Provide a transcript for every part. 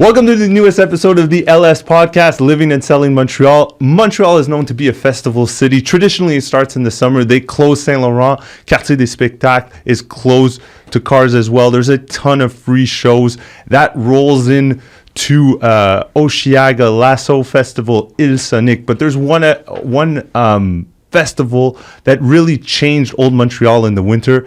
Welcome to the newest episode of the LS Podcast, Living and Selling Montreal. Montreal is known to be a festival city. Traditionally, it starts in the summer. They close Saint Laurent. Quartier des Spectacles is closed to cars as well. There's a ton of free shows. That rolls in to Osheaga, Lasso Festival, Il Sonic. But there's one festival that really changed Old Montreal in the winter.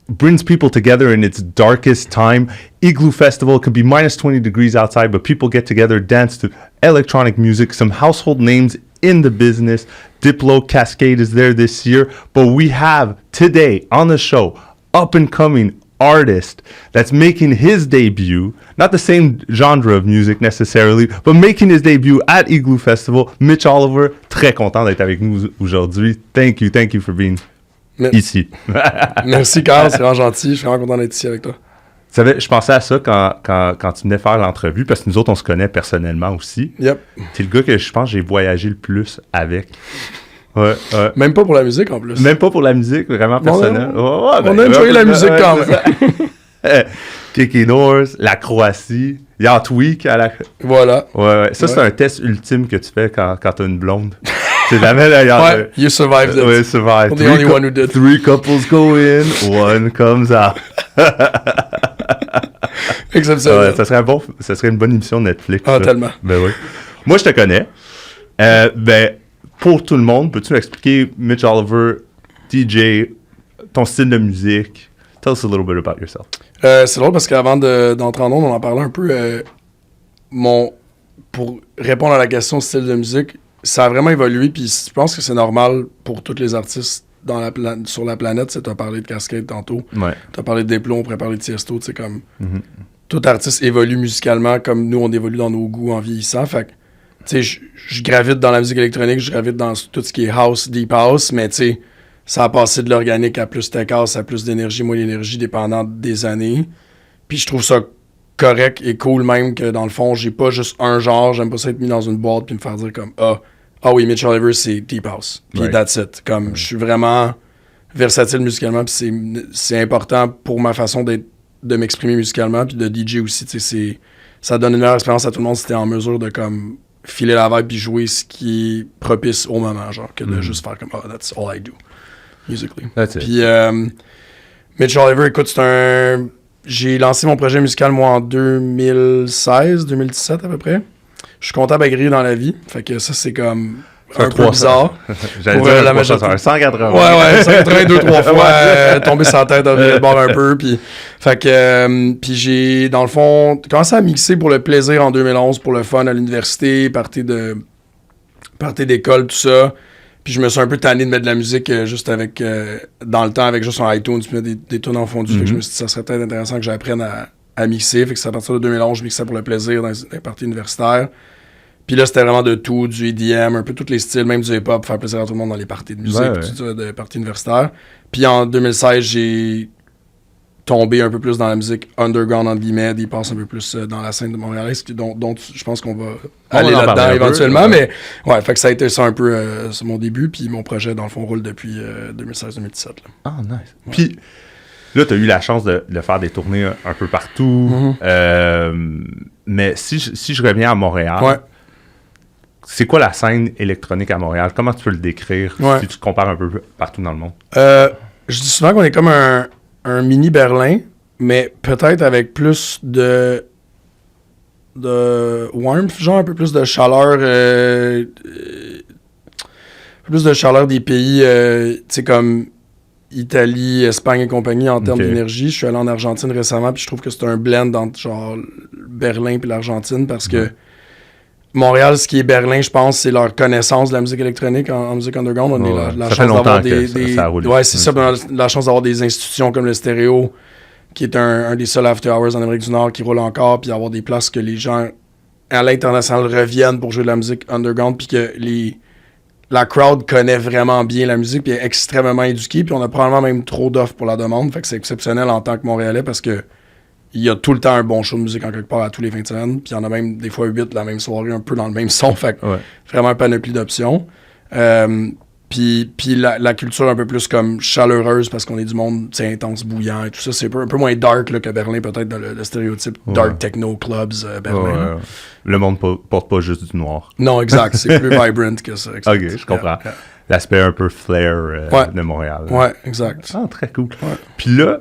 Brings people together in its darkest time. Igloo Festival could be minus 20 degrees outside, but people get together, dance to electronic music, some household names in the business. Diplo, Cascade is there this year, but we have today on the show up and coming artist that's making his debut, not the same genre of music necessarily, but making his debut at Igloo Festival. Mitch Oliver, très content d'être avec nous aujourd'hui. Thank you for being ici. Merci Carl, c'est vraiment gentil. Je suis vraiment content d'être ici avec toi. Tu savais, je pensais à ça quand tu venais faire l'entrevue, parce que nous autres, on se connaît personnellement aussi. Yep. T'es le gars que je pense que j'ai voyagé le plus avec. Ouais. Même pas pour la musique en plus. Même pas pour la musique, vraiment personnel. On a enjoyé la musique quand même. Kiki North, la Croatie, Yacht Week à la... Voilà. Ouais. Ça, c'est un test ultime que tu fais quand t'as une blonde. C'est jamais d'ailleurs. Ouais, you survived it. Ouais, survived. The only one who did. 3 couples go in, 1 comes out. Exceptionnel. Ouais, ça serait une bonne émission de Netflix. Ah, tellement. Ben oui. Moi, je te connais. Pour tout le monde, peux-tu m'expliquer, Mitch Oliver, DJ, ton style de musique? Tell us a little bit about yourself. C'est drôle parce qu'avant d'entrer en ondes, on en parlait un peu. Pour répondre à la question style de musique, ça a vraiment évolué, puis je pense que c'est normal pour tous les artistes sur la planète. Tu as parlé de Cascade tantôt, Ouais. tu as parlé de Diplo, on pourrait parler de Tiesto, tu sais, comme tout artiste évolue musicalement comme nous on évolue dans nos goûts en vieillissant. Fait que, tu sais, je gravite dans la musique électronique, je gravite dans tout ce qui est house, deep house, mais tu sais, ça a passé de l'organique à plus tech house, à plus d'énergie, moins d'énergie, dépendant des années. Puis je trouve ça correct et cool même que dans le fond, j'ai pas juste un genre, j'aime pas ça être mis dans une boîte puis me faire dire comme ah oui, Mitch Oliver, c'est deep house. Puis that's it. Comme je suis vraiment versatile musicalement, puis c'est important pour ma façon de m'exprimer musicalement, puis de DJ aussi, tu sais, ça donne une meilleure expérience à tout le monde si t'es en mesure de comme filer la vibe puis jouer ce qui est propice au moment, genre, que de juste faire comme that's all I do musically. That's it. Puis Mitch Oliver, écoute, j'ai lancé mon projet musical, moi, en 2016-2017 à peu près. Je suis comptable agréé dans la vie. Fait que ça, c'est comme un peu bizarre. J'allais dire la majorité. 180. Ouais, 180 2-3 fois, tombé sur la tête, de bord un peu. Puis puis j'ai, dans le fond, commencé à mixer pour le plaisir en 2011, pour le fun à l'université, party d'école, tout ça. Puis je me suis un peu tanné de mettre de la musique juste avec, dans le temps, avec juste un iTunes, puis mettre des tunes en fondu. Fait que je me suis dit, ça serait peut-être intéressant que j'apprenne à mixer. Fait que c'est à partir de 2011, je mixais pour le plaisir dans les parties universitaires. Puis là, c'était vraiment de tout, du EDM, un peu tous les styles, même du hip-hop, pour faire plaisir à tout le monde dans les parties de musique, tout ça, de parties universitaires. Puis en 2016, j'ai tombé un peu plus dans la musique underground, entre guillemets, il passe un peu plus dans la scène de Montréal, dont je pense qu'on va aller là-dedans éventuellement, mais ouais, fait que ça a été ça un peu c'est mon début, puis mon projet, dans le fond, roule depuis 2016-2017. Ah, nice. Ouais. Puis là, tu as eu la chance de faire des tournées un peu partout, mais si je reviens à Montréal, c'est quoi la scène électronique à Montréal? Comment tu peux le décrire si tu te compares un peu partout dans le monde? Je dis souvent qu'on est comme un mini Berlin, mais peut-être avec plus de warmth, genre un peu plus de chaleur, des pays, tu sais, comme Italie, Espagne et compagnie en termes d'énergie. Je suis allé en Argentine récemment, puis je trouve que c'est un blend entre genre Berlin et l'Argentine, parce que Montréal, ce qui est Berlin, je pense, c'est leur connaissance de la musique électronique en musique underground. On a la chance d'avoir ça roule. Ouais, c'est ça. On a la chance d'avoir des institutions comme le Stéréo, qui est un des seuls after hours en Amérique du Nord qui roule encore, puis avoir des places que les gens à l'international reviennent pour jouer de la musique underground, puis que la crowd connaît vraiment bien la musique, puis est extrêmement éduquée, puis on a probablement même trop d'offres pour la demande. Fait que c'est exceptionnel en tant que Montréalais, parce que il y a tout le temps un bon show de musique en quelque part à tous les fins de semaine. Puis il y en a même des fois 8 la même soirée, un peu dans le même son. Fait que vraiment un panoplie d'options. Puis la culture un peu plus comme chaleureuse parce qu'on est du monde, c'est intense, bouillant et tout ça. C'est un peu moins dark là, que Berlin, peut-être dans le stéréotype dark techno clubs Berlin. Le monde porte pas juste du noir. Non, exact. C'est plus vibrant que ça. Exact. Ok, je comprends. L'aspect un peu flair de Montréal. Ouais, exact. Ah, très cool. Ouais. Puis là,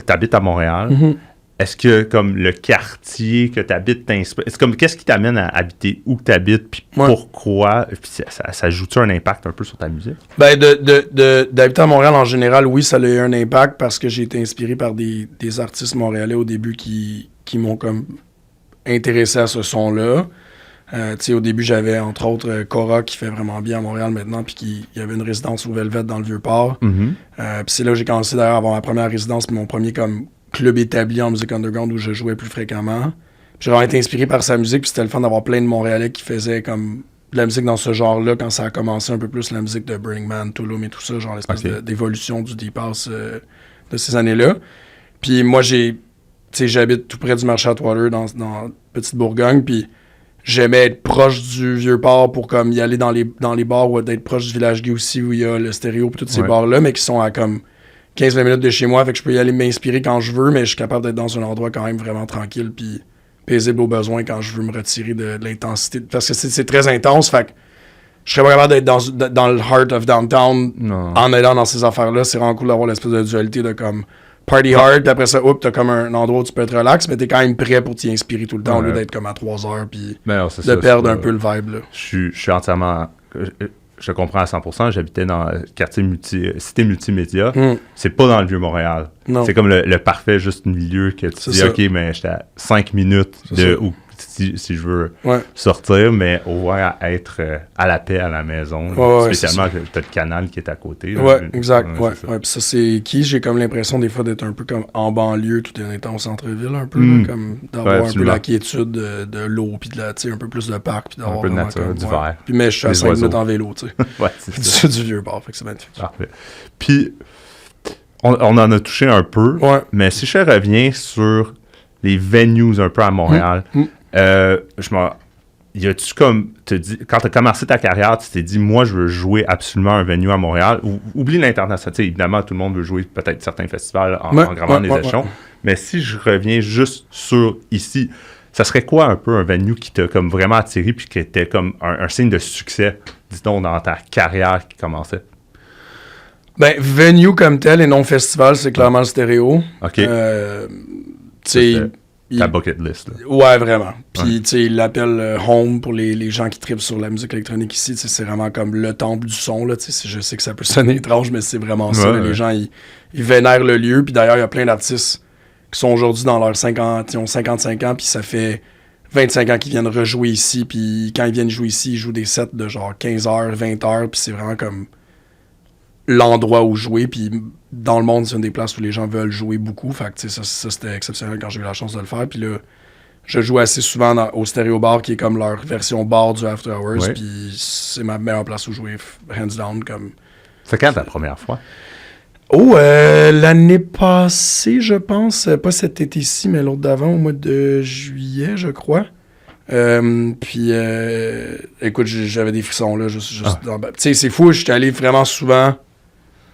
t'habites à Montréal. Mm-hmm. Est-ce que, comme, le quartier que t'habites t'inspire? C'est comme, qu'est-ce qui t'amène à habiter où que t'habites? Puis pourquoi? Puis ça joue-tu un impact un peu sur ta musique? Ben, d'habiter à Montréal en général, oui, ça a eu un impact parce que j'ai été inspiré par des artistes montréalais au début qui m'ont comme intéressé à ce son-là. Tu sais, au début, j'avais entre autres Cora qui fait vraiment bien à Montréal maintenant, puis il y avait une résidence au Velvet dans le Vieux-Port. Mm-hmm. Puis c'est là que j'ai commencé d'ailleurs à avoir ma première résidence, puis mon premier comme club établi en musique underground où je jouais plus fréquemment. J'ai vraiment été inspiré par sa musique, puis c'était le fun d'avoir plein de Montréalais qui faisaient comme de la musique dans ce genre-là quand ça a commencé un peu plus la musique de Burning Man, Tulum et tout ça, genre l'espèce d'évolution du Deep House de ces années-là. Puis moi, j'habite tout près du marché Atwater dans Petite Bourgogne, puis j'aimais être proche du Vieux-Port pour comme y aller dans les bars ou d'être proche du Village Gay aussi où il y a le stéréo et tous ces bars-là, mais qui sont à comme 15-20 minutes de chez moi, fait que je peux y aller m'inspirer quand je veux, mais je suis capable d'être dans un endroit quand même vraiment tranquille puis paisible au besoin quand je veux me retirer de l'intensité. Parce que c'est très intense, fait que je serais pas capable d'être dans le heart of downtown en allant dans ces affaires-là. C'est vraiment cool d'avoir l'espèce de dualité de comme party hard, puis après ça, t'as comme un endroit où tu peux être relax, mais t'es quand même prêt pour t'y inspirer tout le temps au lieu d'être comme à 3 heures puis perdre un peu le vibe. Là. Je suis entièrement... Je comprends à 100%. J'habitais dans le quartier Cité Multimédia. C'est pas dans le Vieux-Montréal. C'est comme le parfait juste milieu que tu dis, OK, mais j'étais à 5 minutes où si je veux sortir, mais au moins à être à la paix à la maison. Spécialement que t'as le canal qui est à côté. Là, exact. Puis ça, c'est j'ai comme l'impression des fois d'être un peu comme en banlieue tout en étant au centre-ville un peu, là, comme d'avoir un peu la quiétude de l'eau, puis un peu plus de parc, puis d'avoir un peu de nature, du verre. Puis mais je suis à 5 minutes en vélo, tu sais. c'est du Vieux-Port, fait que c'est magnifique. Parfait. Puis on en a touché un peu, mais si je reviens sur les venues un peu à Montréal, y a-tu comme, quand tu as commencé ta carrière, tu t'es dit, moi, je veux jouer absolument un venue à Montréal. Oublie l'international. Évidemment, tout le monde veut jouer peut-être certains festivals en gravant les échelons. Mais si je reviens juste sur ici, ça serait quoi un peu un venue qui t'a comme vraiment attiré puis qui était comme un signe de succès, disons, dans ta carrière qui commençait? Ben, venue comme tel et non festival, c'est clairement le stéréo. OK. Ta bucket list. Là. Ouais, vraiment. Puis, tu sais, il l'appelle home pour les gens qui trippent sur la musique électronique ici. C'est vraiment comme le temple du son. Là, je sais que ça peut sonner étrange, mais c'est vraiment ça. Là, les gens, ils vénèrent le lieu. Puis d'ailleurs, il y a plein d'artistes qui sont aujourd'hui dans leurs 50, ils ont 55 ans, puis ça fait 25 ans qu'ils viennent rejouer ici. Puis quand ils viennent jouer ici, ils jouent des sets de genre 15 heures, 20 heures. Puis c'est vraiment comme l'endroit où jouer, puis dans le monde, c'est une des places où les gens veulent jouer beaucoup, fait que ça c'était exceptionnel quand j'ai eu la chance de le faire, puis là, je joue assez souvent au Stéréo Bar, qui est comme leur version bar du After Hours, puis c'est ma meilleure place où jouer, hands down, comme... C'est quand ta première fois? L'année passée, je pense, pas cet été-ci, mais l'autre d'avant, au mois de juillet, je crois. Puis, écoute, j'avais des frissons, là, juste tu sais, c'est fou, j'étais allé vraiment souvent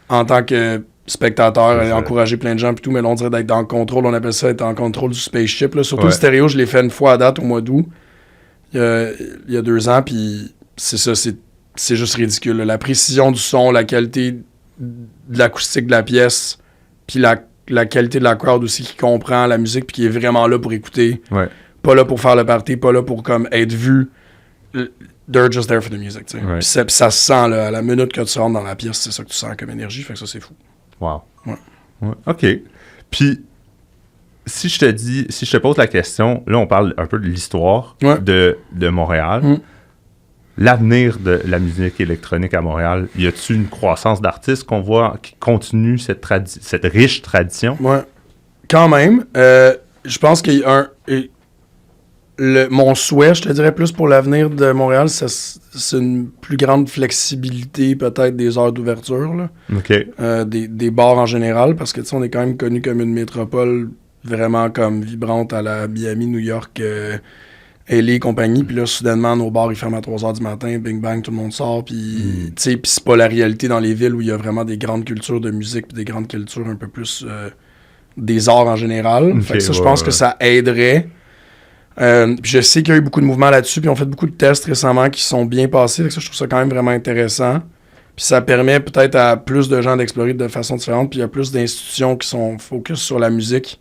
en tant que spectateur, encourager plein de gens puis tout, mais là, on dirait d'être en contrôle, on appelle ça être en contrôle du spaceship, là. Surtout le stéréo, je l'ai fait une fois à date au mois d'août, il y a 2 ans, puis c'est ça, c'est juste ridicule, là. La précision du son, la qualité de l'acoustique de la pièce, puis la qualité de la crowd aussi qui comprend la musique puis qui est vraiment là pour écouter, pas là pour faire le party, pas là pour comme être vu. They're just there for the music, tu sais. Puis ça se sent, là, à la minute que tu rentres dans la pièce, c'est ça que tu sens comme énergie, fait que ça, c'est fou. Wow. OK. Puis, si je te pose la question, là, on parle un peu de l'histoire de Montréal. L'avenir de la musique électronique à Montréal, y a-t-il une croissance d'artistes qu'on voit qui continue cette riche tradition? Ouais. Quand même. Je pense qu'il y a mon souhait, je te dirais plus pour l'avenir de Montréal, c'est une plus grande flexibilité peut-être des heures d'ouverture, là. OK. Des bars en général, parce que tu sais, on est quand même connu comme une métropole vraiment comme vibrante à la Miami, New York, LA et compagnie, puis là, soudainement, nos bars, ils ferment à 3h du matin, bing bang, tout le monde sort, puis tu sais, puis c'est pas la réalité dans les villes où il y a vraiment des grandes cultures de musique, puis des grandes cultures un peu plus des arts en général. Fait que ça, je pense que ça aiderait. Puis je sais qu'il y a eu beaucoup de mouvements là-dessus, puis on fait beaucoup de tests récemment qui sont bien passés, fait que ça, je trouve ça quand même vraiment intéressant. Puis ça permet peut-être à plus de gens d'explorer de façon différente, puis il y a plus d'institutions qui sont focus sur la musique,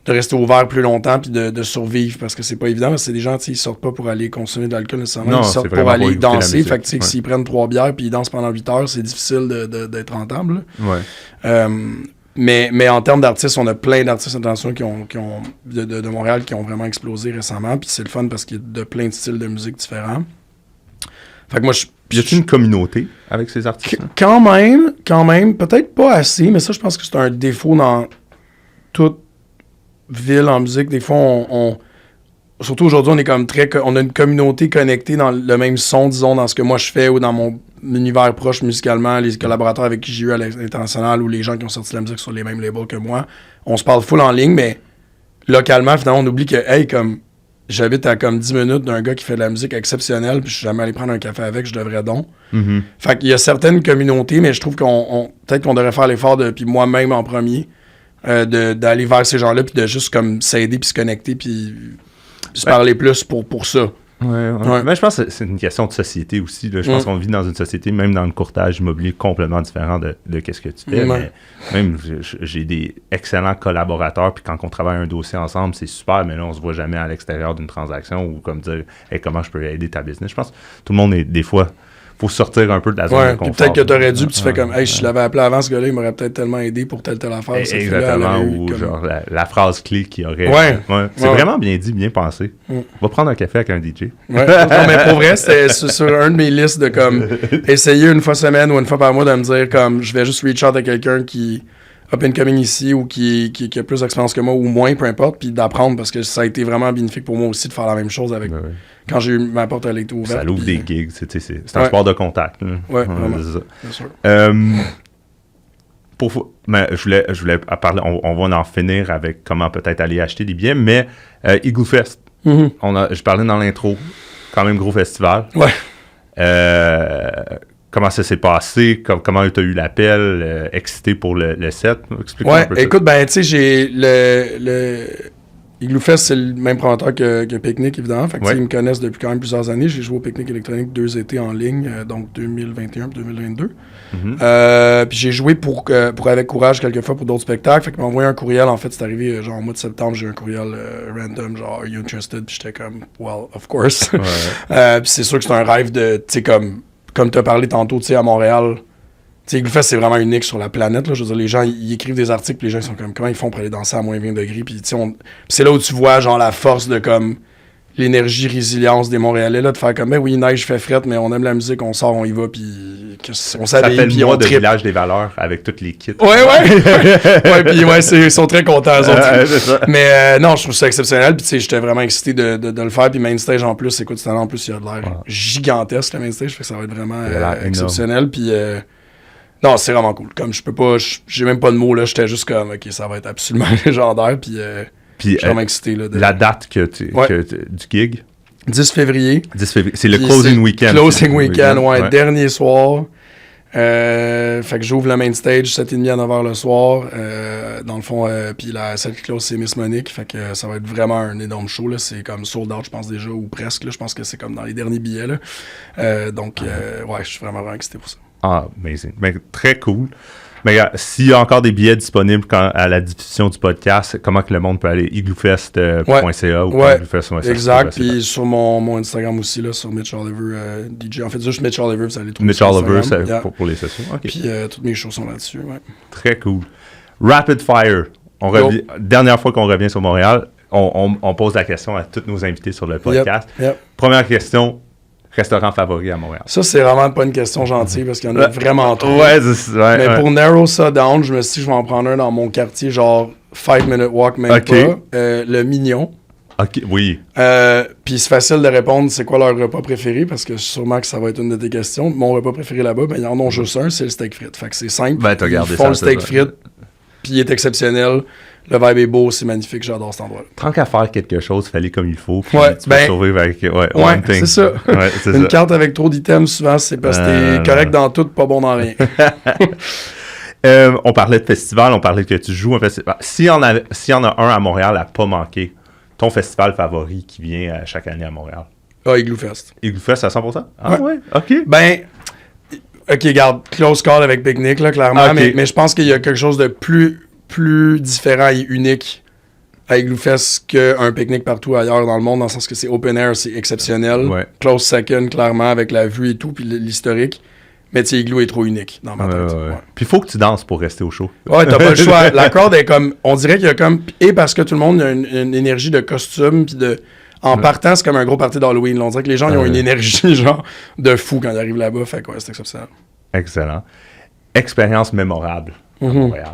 de rester ouvert plus longtemps, puis de survivre, parce que c'est pas évident, parce que c'est des gens, tu sais, ils sortent pas pour aller consommer de l'alcool nécessairement, non, ils sortent pour aller danser, fait que tu sais, s'ils prennent 3 bières, puis ils dansent pendant 8 heures, c'est difficile d'être rentable. Mais en termes d'artistes, on a plein d'artistes internationaux de Montréal qui ont vraiment explosé récemment, puis c'est le fun parce qu'il y a de plein de styles de musique différents. Fait que moi, y a-t-il une communauté avec ces artistes? Quand même, peut-être pas assez, mais ça, je pense que c'est un défaut dans toute ville en musique. Des fois, surtout aujourd'hui, on est comme on a une communauté connectée dans le même son, disons, dans ce que moi je fais ou dans mon univers proche musicalement, les collaborateurs avec qui j'ai eu à l'international ou les gens qui ont sorti de la musique sur les mêmes labels que moi. On se parle full en ligne, mais localement, finalement, on oublie que, hey, comme j'habite à comme 10 minutes d'un gars qui fait de la musique exceptionnelle, puis je suis jamais allé prendre un café avec, je devrais donc. Mm-hmm. Fait qu'il y a certaines communautés, mais je trouve peut-être qu'on devrait faire l'effort puis moi-même en premier, d'aller vers ces gens-là, puis de juste comme s'aider, puis se connecter, puis se parler plus pour ça. Ouais. Mais je pense que c'est une question de société aussi. Là. Je pense qu'on vit dans une société, même dans le courtage immobilier, complètement différent de qu'est-ce que tu fais. Mais même, j'ai des excellents collaborateurs, puis quand on travaille un dossier ensemble, c'est super, mais là, on se voit jamais à l'extérieur d'une transaction ou comme dire hey, comment je peux aider ta business. Je pense que tout le monde est des fois... faut sortir un peu de la zone de confort. Peut-être que t'aurais dû, puis tu fais comme, hey, je l'avais appelé avant, ce gars-là, il m'aurait peut-être tellement aidé pour telle affaire. Exactement, ou comme... genre la phrase clé qui aurait... C'est vraiment bien dit, bien pensé. Va prendre un café avec un DJ. Non, mais pour vrai, c'était sur un de mes listes de comme, essayer une fois semaine ou une fois par mois de me dire comme, je vais juste reach out à quelqu'un qui up and coming ici ou qui a plus d'expérience que moi ou moins, peu importe, puis d'apprendre parce que ça a été vraiment bénéfique pour moi aussi de faire la même chose avec... Quand j'ai eu ma porte, elle était ouverte. Ça l'ouvre des gigs, c'est un sport de contact. Oui, vraiment. C'est ça. Bien sûr. Mais je voulais parler, on va en finir avec comment peut-être aller acheter des billets, mais Igloo Fest, je parlais dans l'intro, quand même gros festival. Ouais. Comment ça s'est passé? Comment tu as eu l'appel? Excité pour le set? Explique-moi un peu écoute, ben tu sais, j'ai le Igloo Fest, c'est le même promoteur que Picnic, évidemment. Fait que, ils me connaissent depuis quand même plusieurs années. J'ai joué au Picnic électronique 2 étés en ligne, donc 2021 et 2022. Puis j'ai joué pour Avec Courage quelques fois pour d'autres spectacles. Fait qu'ils m'ont envoyé un courriel. En fait, c'est arrivé genre au mois de septembre. J'ai eu un courriel random, genre « Are you interested? » Puis j'étais comme « Well, of course. » Puis c'est sûr que c'est un rêve de, tu sais, comme tu as parlé tantôt, tu sais, à Montréal. Igloo Fest, c'est vraiment unique sur la planète. Là. Je veux dire, les gens, ils écrivent des articles, puis les gens, ils sont comme, comment ils font pour aller danser à moins 20 degrés? Puis, c'est là où tu vois, genre, la force de, comme, l'énergie, résilience des Montréalais, là, de faire comme, ben oui, neige, fait frette, mais on aime la musique, on sort, on y va, puis on s'habille, puis on de village des valeurs avec toutes les kits. Ouais, puis ils sont très contents, eux autres. Mais non, je trouve ça exceptionnel, puis tu sais, j'étais vraiment excité de le faire, puis Main Stage, en plus, écoute, cette année, en plus, il y a de l'air gigantesque, le Main Stage, fait que ça va être vraiment exceptionnel, puis... Non, c'est vraiment cool. Comme je peux pas, j'ai même pas de mots là. J'étais juste comme, ok, ça va être absolument légendaire. Puis je suis vraiment excité là. La date du gig. 10 février. 10 février. C'est le closing weekend. Closing weekend, dernier soir. Fait que j'ouvre le main stage 7h30 à 9h le soir. Dans le fond, puis celle qui close, c'est Miss Monique. Fait que ça va être vraiment un énorme show. Là. C'est comme sold out, je pense déjà, ou presque. Là. Je pense que c'est comme dans les derniers billets. Là. Donc, je suis vraiment excité pour ça. Ah, amazing. Mais, très cool. Mais s'il y a encore des billets disponibles à la diffusion du podcast, comment que le monde peut aller? igloofest.ca ou igloofest.ca. Exact. Puis sur mon Instagram aussi, là, sur Mitch Oliver DJ. En fait, juste Mitch Oliver, vous allez trouver Mitch Oliver, c'est pour les sessions. Okay. Puis toutes mes shows sont là-dessus. Ouais. Très cool. Rapid Fire. Dernière fois qu'on revient sur Montréal, on pose la question à tous nos invités sur le podcast. Première question. Restaurant favori à Montréal? Ça, c'est vraiment pas une question gentille parce qu'il y en a vraiment trop. Mais pour narrow ça down, je me suis dit, je vais en prendre un dans mon quartier, genre 5 minute walk, même pas. Le Mignon. OK, oui. Puis c'est facile de répondre, c'est quoi leur repas préféré, parce que sûrement que ça va être une de tes questions. Mon repas préféré là-bas, ben, ils en ont juste un, c'est le steak frites. Fait que c'est simple. Ben, t'as gardé ils font le steak frites, puis il est exceptionnel. Le vibe est beau, c'est magnifique, j'adore cet endroit-là. Tant qu'à faire quelque chose, fallait comme il faut. Puis Ouais, tu peux survivre avec one thing. c'est ça. Ouais, c'est Une ça. carte avec trop d'items, souvent, c'est parce que t'es correct dans tout, pas bon dans rien. On parlait de festival, on parlait que tu joues un festival. S'il y en a un à Montréal à pas manquer, ton festival favori qui vient chaque année à Montréal? Ah, Igloo Fest. Igloo Fest à 100%? Ah ouais, OK. Ben, OK, regarde, close call avec Picnic, là, clairement, Ok. mais je pense qu'il y a quelque chose de plus différent et unique à Igloo Fest qu'un pique-nique partout ailleurs dans le monde, dans le sens que c'est open air, c'est exceptionnel. Ouais. Close second, clairement, avec la vue et tout, puis l'historique. Mais tu sais, Igloo est trop unique dans ma tête. Ouais. Puis il faut que tu danses pour rester au show. Ouais, t'as pas le choix. La crowd est comme... On dirait qu'il y a comme... Et parce que tout le monde a une énergie de costume, puis de... En partant, c'est comme un gros party d'Halloween. Là. On dirait que les gens ils ont une énergie, genre, de fou quand ils arrivent là-bas. Fait que ouais, c'est exceptionnel. Excellent. Expérience mémorable à Montréal.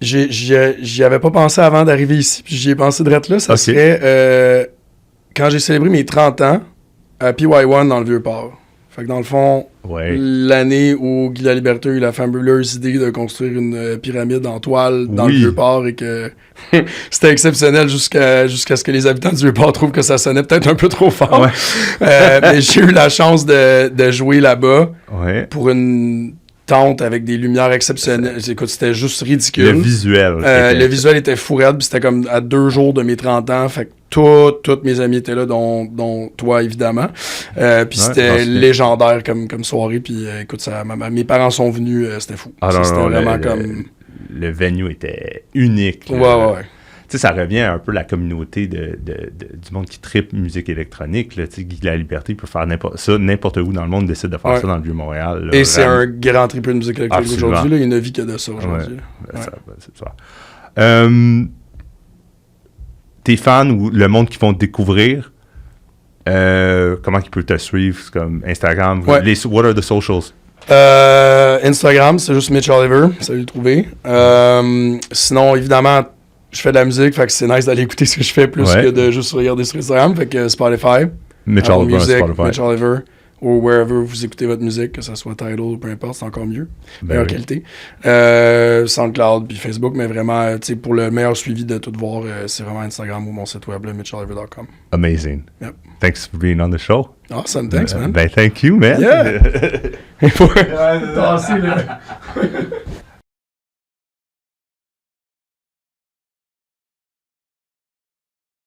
J'y avais pas pensé avant d'arriver ici, puis j'y ai pensé direct là. Ça Ok. serait quand j'ai célébré mes 30 ans à PY1 dans le Vieux-Port. Fait que dans le fond, Ouais. l'année où Guy Laliberté a eu la fabuleuse idée de construire une pyramide en toile dans Oui. le Vieux-Port et que c'était exceptionnel jusqu'à ce que les habitants du Vieux-Port trouvent que ça sonnait peut-être un peu trop fort. Ouais. Mais j'ai eu la chance de jouer là-bas Ouais. pour une tente avec des lumières exceptionnelles. Écoute, c'était juste ridicule. Le visuel. Le visuel était fou raide, puis c'était comme à 2 jours de mes 30 ans. Fait que tous mes amis étaient là, dont toi, évidemment. Puis c'était légendaire comme soirée. Puis écoute, mes parents sont venus, c'était fou. Ah non, c'était non, vraiment comme... Le venue était unique. Ouais, là. ouais. Tu sais, ça revient un peu à la communauté du monde qui tripe musique électronique. Là. Tu sais, Guy Laliberté peut faire n'importe où dans le monde décide de faire ça dans le Vieux-Montréal. Là, et c'est vraiment. un grand tripeux de musique électronique Absolument. aujourd'hui. Là. Il ne vit que de ça aujourd'hui. Ouais. C'est ça. Tes fans ou le monde qui vont te découvrir, comment ils peuvent te suivre? C'est comme Instagram. Ouais. What are the socials? Instagram, c'est juste Mitch Oliver, ça va le trouver. Sinon, évidemment, je fais de la musique, fait que c'est nice d'aller écouter ce que je fais plus que de juste regarder sur Instagram. Fait que Spotify, Mitch Apple Oliver, Music, Spotify. Mitch Oliver, ou wherever vous écoutez votre musique, que ce soit Tidal ou peu importe, c'est encore mieux. Meilleure qualité. SoundCloud puis Facebook, mais vraiment, tu sais, pour le meilleur suivi de tout voir, c'est vraiment Instagram ou mon site web, mitcholiver.com. Amazing. Yep. Thanks for being on the show. Awesome, thanks, man. Ben, thank you, man. Yeah! Tasser, là.